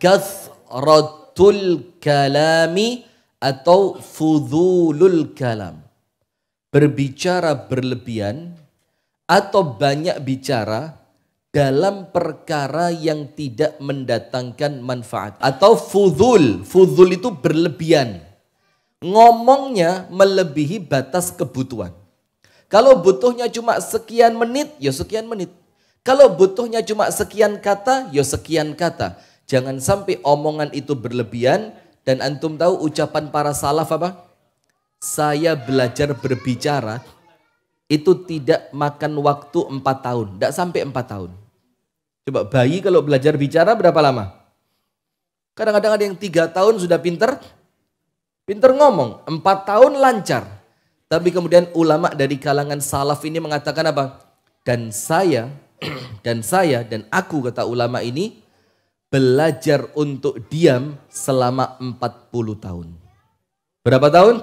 kathratul kalami atau fudulul kalam. Berbicara berlebihan atau banyak bicara dalam perkara yang tidak mendatangkan manfaat. Atau fudul. Fudul itu berlebihan. Ngomongnya melebihi batas kebutuhan. Kalau butuhnya cuma sekian menit, ya sekian menit. Kalau butuhnya cuma sekian kata, ya sekian kata. Jangan sampai omongan itu berlebihan. Dan antum tahu ucapan para salaf apa? Saya belajar berbicara itu tidak makan waktu 4 tahun. Tidak sampai 4 tahun. Coba bayi kalau belajar bicara berapa lama? Kadang-kadang ada yang 3 tahun sudah pinter ngomong. 4 tahun lancar. Tapi kemudian ulama dari kalangan salaf ini mengatakan apa? Dan saya dan aku, kata ulama ini, belajar untuk diam selama 40 tahun. Berapa tahun?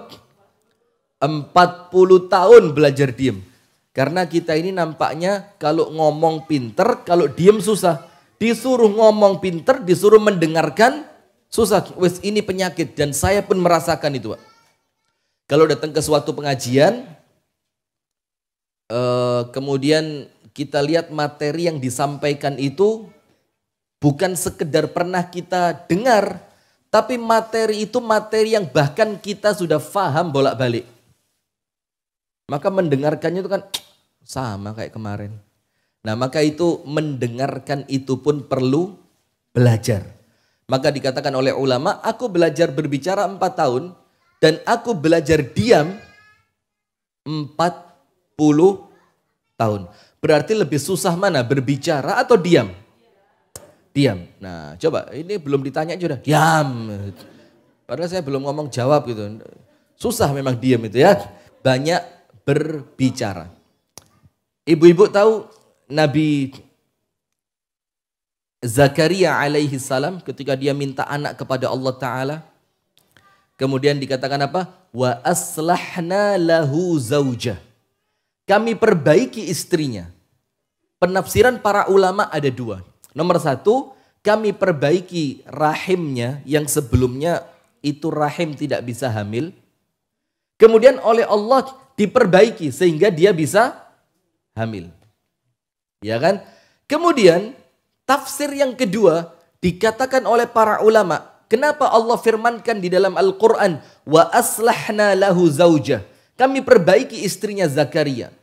40 tahun belajar diam. Karena kita ini nampaknya kalau ngomong pinter, kalau diam susah. Disuruh ngomong pinter, disuruh mendengarkan susah. Wes ini penyakit dan saya pun merasakan itu, Pak. Kalau datang ke suatu pengajian, kemudian kita lihat materi yang disampaikan itu bukan sekedar pernah kita dengar, tapi materi itu materi yang bahkan kita sudah faham bolak-balik. Maka mendengarkannya itu kan sama kayak kemarin. Nah, maka itu mendengarkan itu pun perlu belajar. Maka dikatakan oleh ulama, aku belajar berbicara 4 tahun dan aku belajar diam 40 tahun. Berarti lebih susah mana, berbicara atau diam? Diam. Nah, coba ini belum ditanya aja udah diam. Padahal saya belum ngomong jawab gitu. Susah memang diam itu ya. Banyak berbicara. Ibu-ibu tahu Nabi Zakaria alaihi salam ketika dia minta anak kepada Allah Ta'ala. Kemudian dikatakan apa? Wa aslahna lahu zaujah. Kami perbaiki istrinya. Penafsiran para ulama ada 2. Nomor 1, kami perbaiki rahimnya yang sebelumnya itu rahim tidak bisa hamil. Kemudian oleh Allah diperbaiki sehingga dia bisa hamil. Ya kan? Kemudian tafsir yang kedua dikatakan oleh para ulama. Kenapa Allah firmankan di dalam Al-Quran? Wa aslahna lahu zaujah. Kami perbaiki istrinya Zakaria.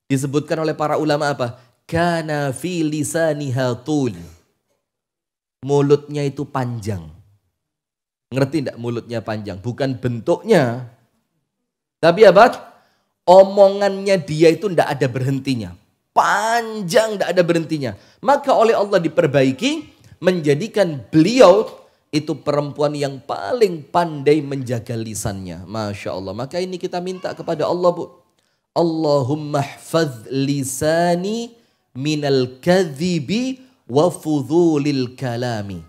Disebutkan oleh para ulama apa? Kana fi lisaniha tul. Mulutnya itu panjang. Ngerti enggak mulutnya panjang? Bukan bentuknya. Tapi apa? Omongannya dia itu enggak ada berhentinya. Panjang enggak ada berhentinya. Maka oleh Allah diperbaiki, menjadikan beliau itu perempuan yang paling pandai menjaga lisannya. Masya Allah. Maka ini kita minta kepada Allah, Bu. Allahumma hfadz lisani minal kadhibi wa fudhulil kalami.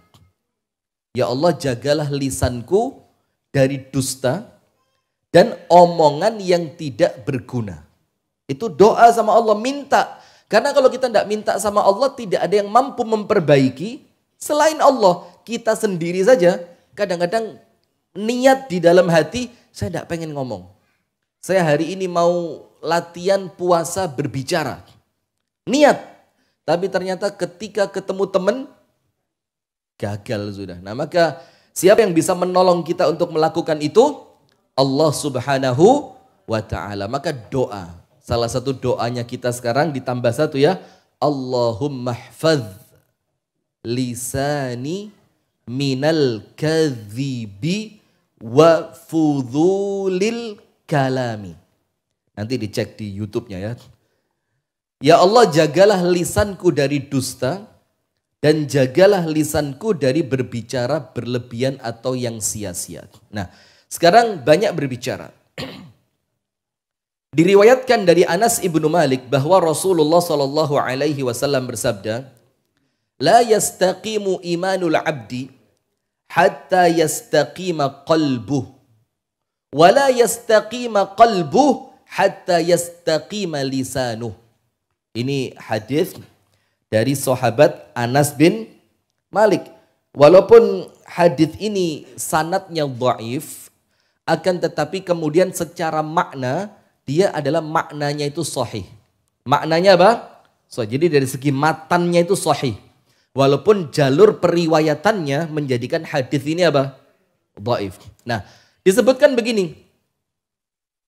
Ya Allah, jagalah lisanku dari dusta dan omongan yang tidak berguna. Itu doa sama Allah, minta. Karena kalau kita tidak minta sama Allah, tidak ada yang mampu memperbaiki selain Allah. Kita sendiri saja kadang-kadang niat di dalam hati, saya tidak pengen ngomong. Saya hari ini mau latihan puasa berbicara. Niat. Tapi ternyata ketika ketemu teman, gagal sudah. Nah, maka siapa yang bisa menolong kita untuk melakukan itu? Allah Subhanahu wa ta'ala. Maka doa. Salah satu doanya kita sekarang ditambah 1 ya. Allahumma hfadz lisani minal kadhibi wa fudhulil kalami. Nanti dicek di YouTube-nya ya. Ya Allah, jagalah lisanku dari dusta dan jagalah lisanku dari berbicara berlebihan atau yang sia-sia. Nah, sekarang banyak berbicara. Diriwayatkan dari Anas ibnu Malik bahwa Rasulullah Shallallahu Alaihi Wasallam bersabda, "La yastaqimu imanul abdi hatta yastaqima qalbuh, wa la yastaqima qalbuh hatta yastaqima lisanuh." Ini hadis dari sahabat Anas bin Malik. Walaupun hadis ini sanadnya dhaif, akan tetapi kemudian secara makna dia adalah maknanya itu sahih. Maknanya apa? So, jadi dari segi matannya itu sahih. Walaupun jalur periwayatannya menjadikan hadis ini apa? Dhaif. Nah, disebutkan begini.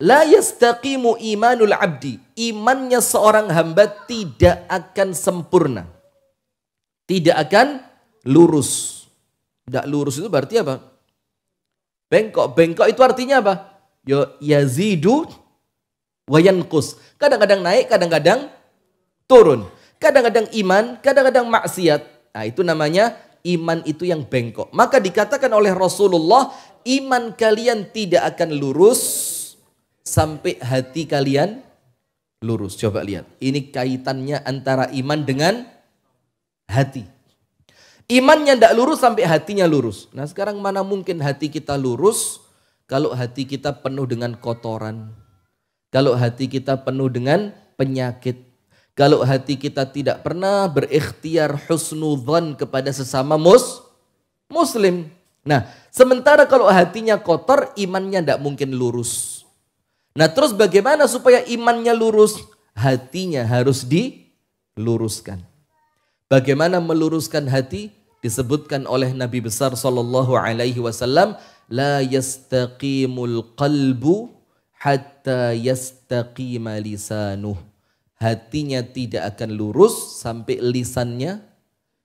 La yastaqimu imanul abdi. Imannya seorang hamba tidak akan sempurna. Tidak akan lurus. Tidak lurus itu berarti apa? Bengkok. Bengkok itu artinya apa? Yazidu wa yanqus. Kadang-kadang naik, kadang-kadang turun. Kadang-kadang iman, kadang-kadang maksiat. Nah, itu namanya iman itu yang bengkok. Maka dikatakan oleh Rasulullah, iman kalian tidak akan lurus sampai hati kalian lurus. Coba lihat. Ini kaitannya antara iman dengan hati. Imannya tidak lurus sampai hatinya lurus. Nah, sekarang mana mungkin hati kita lurus kalau hati kita penuh dengan kotoran. Kalau hati kita penuh dengan penyakit. Kalau hati kita tidak pernah berikhtiar husnudzan kepada sesama muslim. Nah, sementara kalau hatinya kotor, imannya tidak mungkin lurus. Nah, terus bagaimana supaya imannya lurus? Hatinya harus diluruskan. Bagaimana meluruskan hati? Disebutkan oleh Nabi besar sallallahu alaihi wasallam, la yastaqimul qalbu hatta yastaqima lisanuh. Hatinya tidak akan lurus sampai lisannya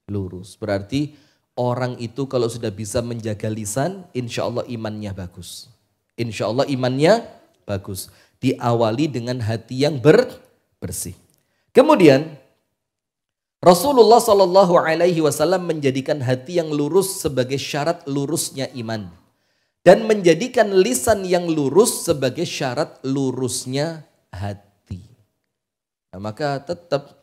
lurus. Berarti orang itu kalau sudah bisa menjaga lisan, insya Allah imannya bagus. Insya Allah imannya bagus. Diawali dengan hati yang bersih. Kemudian Rasulullah Shallallahu Alaihi Wasallam menjadikan hati yang lurus sebagai syarat lurusnya iman, dan menjadikan lisan yang lurus sebagai syarat lurusnya hati. Nah, maka tetap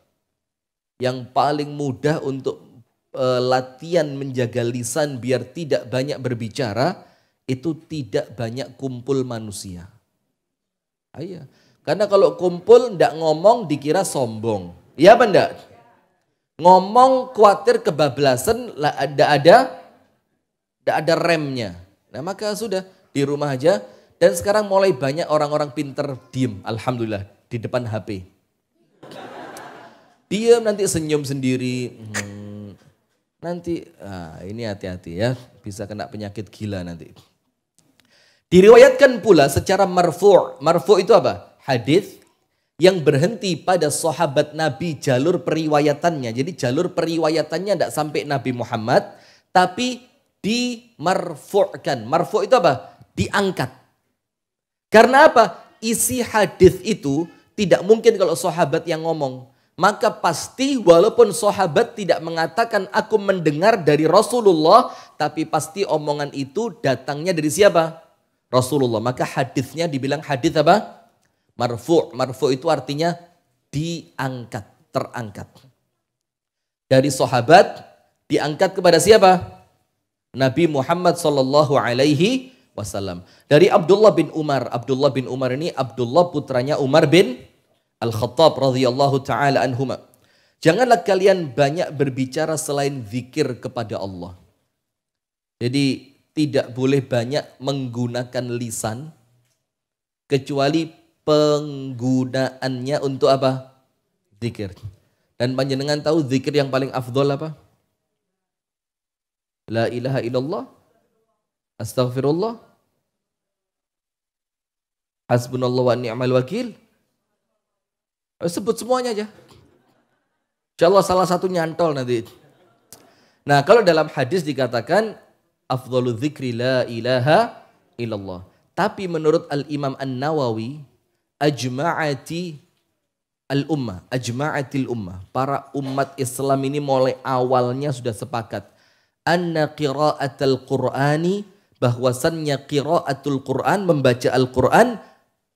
yang paling mudah untuk latihan menjaga lisan biar tidak banyak berbicara itu tidak banyak kumpul manusia. Iya, karena kalau kumpul ndak ngomong dikira sombong, iya apa ndak? Ngomong khawatir kebablasan, tidak ada remnya. Nah, maka sudah di rumah aja. Dan sekarang mulai banyak orang-orang pinter diem, alhamdulillah, di depan HP. Diem nanti senyum sendiri. Nanti ini hati-hati ya, bisa kena penyakit gila nanti. Diriwayatkan pula secara marfu'. Marfu' itu apa? Hadis yang berhenti pada sahabat Nabi jalur periwayatannya. Jadi jalur periwayatannya tidak sampai Nabi Muhammad, tapi dimarfu'kan. Marfu' itu apa? Diangkat. Karena apa? Isi hadis itu tidak mungkin kalau sahabat yang ngomong. Maka pasti walaupun sahabat tidak mengatakan aku mendengar dari Rasulullah, tapi pasti omongan itu datangnya dari siapa? Rasulullah. Maka hadisnya dibilang hadis apa? Marfu'. Marfu' itu artinya diangkat, terangkat. Dari sahabat diangkat kepada siapa? Nabi Muhammad sallallahu alaihi wasallam. Dari Abdullah bin Umar. Abdullah bin Umar ini Abdullah putranya Umar bin Al-Khattab radhiyallahu taala anhuma. Janganlah kalian banyak berbicara selain zikir kepada Allah. Jadi tidak boleh banyak menggunakan lisan kecuali penggunaannya untuk apa? Zikir. Dan panjenengan tahu zikir yang paling afdol apa? La ilaha illallah, astaghfirullah, hasbunallah wa ni'mal wakil. Sebut semuanya aja. Insyaallah salah satu nyantol nanti. Nah, kalau dalam hadis dikatakan afdhalu dzikri la ilaha illallah. Tapi menurut Al-Imam An-Nawawi, ajma'atil ummah, para umat Islam ini mulai awalnya sudah sepakat anna qira'atul qur'ani, bahwasannya qira'atul Qur'an, membaca Al-Qur'an,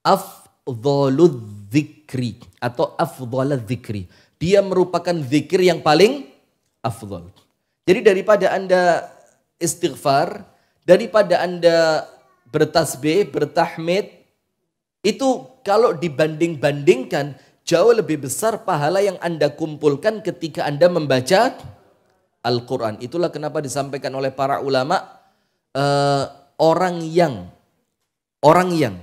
afdhaludz dzikri atau afdhaludz dzikri, dia merupakan zikir yang paling afdhal. Jadi daripada Anda istighfar, daripada Anda bertasbih, bertahmid, itu kalau dibanding-bandingkan jauh lebih besar pahala yang Anda kumpulkan ketika Anda membaca Al-Quran. Itulah kenapa disampaikan oleh para ulama, orang yang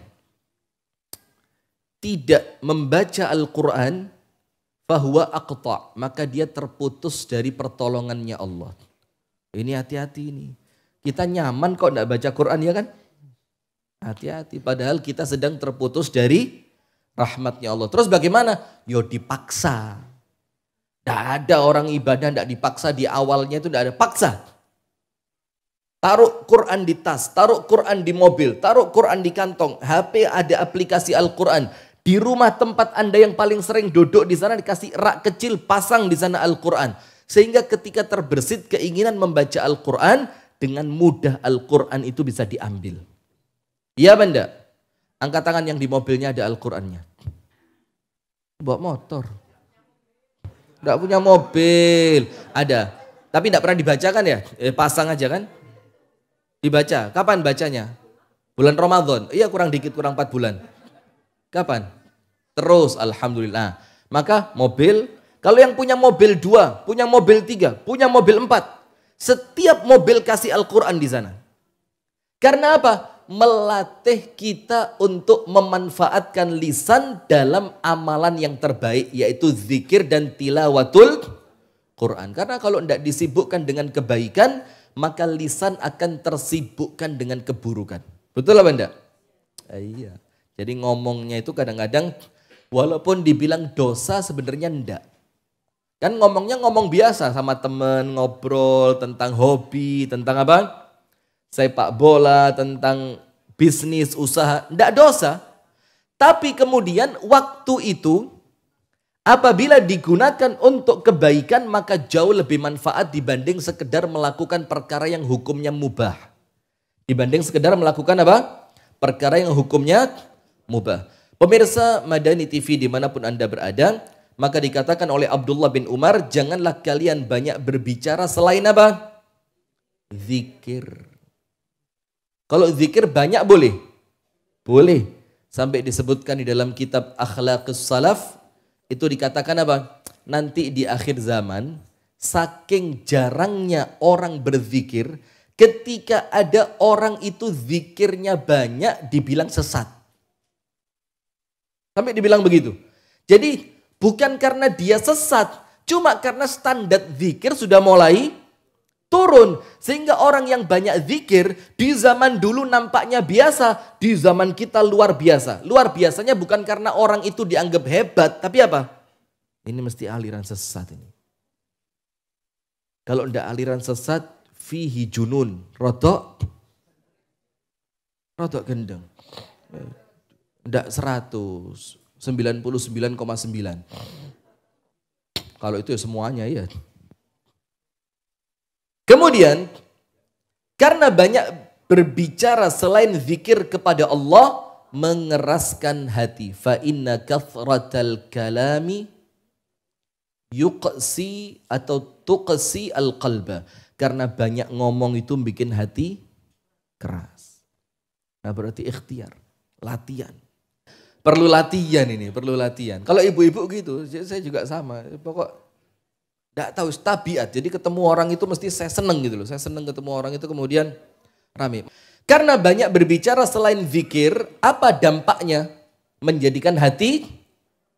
tidak membaca Al-Quran, fahuwa aqta', maka dia terputus dari pertolongannya Allah. Ini hati-hati ini. Kita nyaman kok tidak baca Quran, ya kan? Hati-hati, padahal kita sedang terputus dari rahmatnya Allah. Terus bagaimana? Yo dipaksa. Tidak ada orang ibadah tidak dipaksa, di awalnya itu tidak ada paksa. Taruh Quran di tas, taruh Quran di mobil, taruh Quran di kantong, HP ada aplikasi Al-Quran. Di rumah tempat Anda yang paling sering duduk di sana dikasih rak kecil, pasang di sana Al-Quran. Sehingga ketika terbersit keinginan membaca Al-Quran, dengan mudah Al-Quran itu bisa diambil. Iya benda, angkat tangan yang di mobilnya ada Al-Qurannya. Bawa motor. Tidak punya mobil, ada. Tapi tidak pernah dibacakan ya, pasang aja kan. Dibaca, kapan bacanya? Bulan Ramadan, iya kurang dikit, kurang 4 bulan. Kapan? Terus, alhamdulillah. Maka mobil, kalau yang punya mobil 2, punya mobil 3, punya mobil 4, setiap mobil kasih Al-Quran di sana. Karena apa? Melatih kita untuk memanfaatkan lisan dalam amalan yang terbaik, yaitu zikir dan tilawatul Quran. Karena kalau tidak disibukkan dengan kebaikan, maka lisan akan tersibukkan dengan keburukan. Betul apa enggak? Iya. Jadi ngomongnya itu kadang-kadang walaupun dibilang dosa sebenarnya enggak. Kan ngomongnya ngomong biasa sama temen, ngobrol tentang hobi, tentang apa? Sepak bola, tentang bisnis, usaha, enggak dosa. Tapi kemudian waktu itu apabila digunakan untuk kebaikan maka jauh lebih manfaat dibanding sekedar melakukan perkara yang hukumnya mubah. Dibanding sekedar melakukan apa? Perkara yang hukumnya mubah. Pemirsa Madani TV dimanapun Anda berada, maka dikatakan oleh Abdullah bin Umar, janganlah kalian banyak berbicara selain apa? Zikir. Kalau zikir banyak boleh? Boleh. Sampai disebutkan di dalam kitab Akhlaqus Salaf, itu dikatakan apa? Nanti di akhir zaman, saking jarangnya orang berzikir, ketika ada orang itu zikirnya banyak, dibilang sesat. Sampai dibilang begitu. Jadi bukan karena dia sesat, cuma karena standar zikir sudah mulai turun. Sehingga orang yang banyak zikir di zaman dulu nampaknya biasa, di zaman kita luar biasa. Luar biasanya bukan karena orang itu dianggap hebat, tapi apa? Ini mesti aliran sesat ini. Kalau tidak aliran sesat, fihi junun, rodok gendeng. Tidak 100, 99,9. Kalau itu ya semuanya ya. Kemudian, karena banyak berbicara selain zikir kepada Allah, mengeraskan hati. Fa inna kathratal kalami yuqsi atau tuqsi al-qalba. Karena banyak ngomong itu bikin hati keras. Nah berarti ikhtiar, latihan. Perlu latihan ini, perlu latihan. Kalau ibu-ibu gitu, saya juga sama. Pokok tidak tahu tabiat. Jadi ketemu orang itu mesti saya seneng gitu loh. Saya seneng ketemu orang itu kemudian rame. Karena banyak berbicara selain zikir, apa dampaknya? Menjadikan hati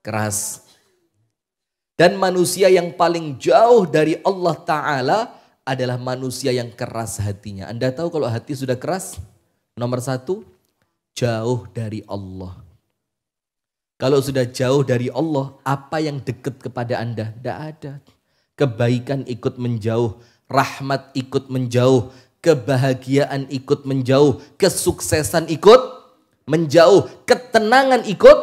keras. Dan manusia yang paling jauh dari Allah Ta'ala adalah manusia yang keras hatinya. Anda tahu kalau hati sudah keras? Nomor 1, jauh dari Allah. Kalau sudah jauh dari Allah, apa yang dekat kepada Anda? Tidak ada. Kebaikan ikut menjauh, rahmat ikut menjauh, kebahagiaan ikut menjauh, kesuksesan ikut menjauh, ketenangan ikut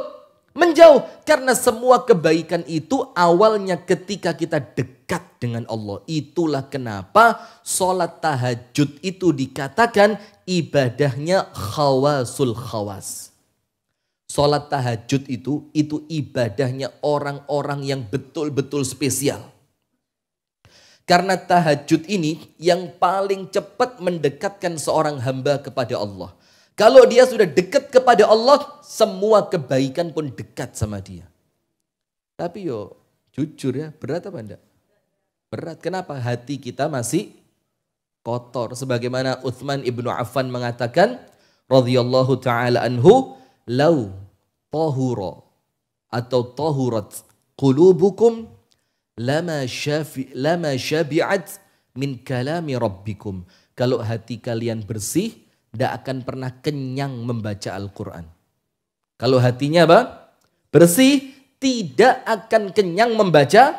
menjauh. Karena semua kebaikan itu awalnya ketika kita dekat dengan Allah. Itulah kenapa sholat tahajud itu dikatakan ibadahnya khawasul khawas. Sholat tahajud itu ibadahnya orang-orang yang betul-betul spesial. Karena tahajud ini yang paling cepat mendekatkan seorang hamba kepada Allah. Kalau dia sudah dekat kepada Allah, semua kebaikan pun dekat sama dia. Tapi yo jujur ya, berat apa enggak? Berat. Kenapa? Hati kita masih kotor. Sebagaimana Utsman ibnu Affan mengatakan, radhiyallahu taala anhu, lau tahura atau tahurat qulubukum lama syabi'at min kalami rabbikum. Kalau hati kalian bersih, tidak akan pernah kenyang membaca Al-Quran. Kalau hatinya apa? Bersih, tidak akan kenyang membaca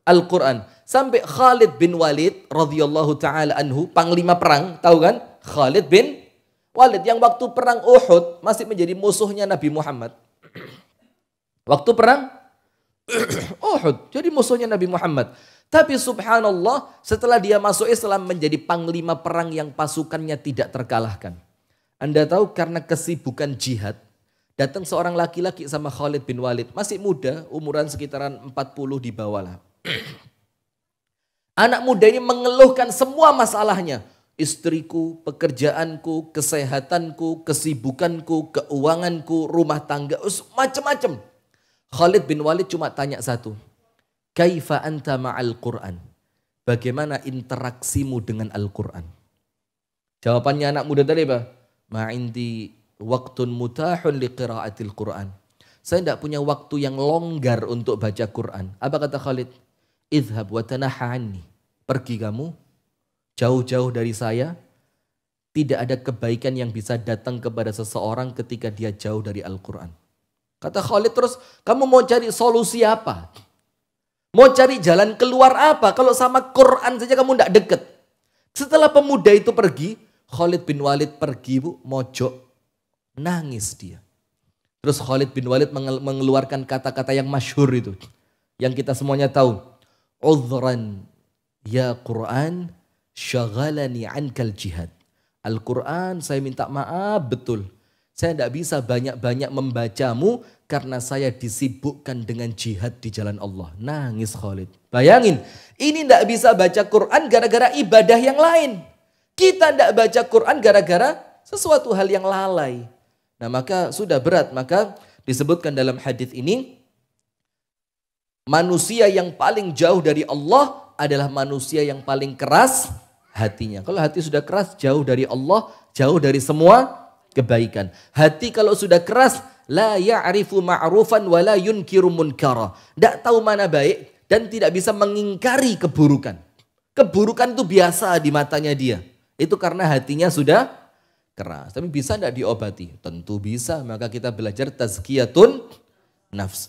Al-Quran. Sampai Khalid bin Walid radhiyallahu taala anhu, panglima perang, tahu kan? Khalid bin Walid yang waktu perang Uhud masih menjadi musuhnya Nabi Muhammad. Waktu perang Uhud jadi musuhnya Nabi Muhammad. Tapi subhanallah, setelah dia masuk Islam menjadi panglima perang yang pasukannya tidak terkalahkan. Anda tahu karena kesibukan jihad, datang seorang laki-laki sama Khalid bin Walid, masih muda, umuran sekitaran 40 di bawah lah. Anak muda ini mengeluhkan semua masalahnya. Istriku, pekerjaanku, kesehatanku, kesibukanku, keuanganku, rumah tangga, macam-macam. Khalid bin Walid cuma tanya satu. Kaifa anta ma'al Qur'an? Bagaimana interaksimu dengan Al-Quran? Jawabannya anak muda tadi apa? Ma'indi waktun mutahun liqira'atil Qur'an. Saya tidak punya waktu yang longgar untuk baca Quran. Apa kata Khalid? Idhab wa tanaha anni. Pergi kamu, jauh-jauh dari saya. Tidak ada kebaikan yang bisa datang kepada seseorang ketika dia jauh dari Al-Quran. Kata Khalid terus, kamu mau cari solusi apa? Mau cari jalan keluar apa? Kalau sama Quran saja kamu tidak dekat. Setelah pemuda itu pergi, Khalid bin Walid pergi bu, mojok, nangis dia. Terus Khalid bin Walid mengeluarkan kata-kata yang masyhur itu. Yang kita semuanya tahu. Udhran ya Quran syaghalani ankal jihad. Al-Quran saya minta maaf betul. Saya tidak bisa banyak-banyak membacamu karena saya disibukkan dengan jihad di jalan Allah. Nangis Khalid. Bayangin, ini tidak bisa baca Quran gara-gara ibadah yang lain. Kita tidak baca Quran gara-gara sesuatu hal yang lalai. Nah maka sudah berat. Maka disebutkan dalam hadis ini, manusia yang paling jauh dari Allah adalah manusia yang paling keras hatinya. Kalau hati sudah keras, jauh dari Allah, jauh dari semua kebaikan. Hati kalau sudah keras, la ya'rifu ma'rufan wa la yunkiru munkara. Tidak tahu mana baik dan tidak bisa mengingkari keburukan. Keburukan itu biasa di matanya dia. Itu karena hatinya sudah keras. Tapi bisa tidak diobati? Tentu bisa. Maka kita belajar tazkiyatun nafs.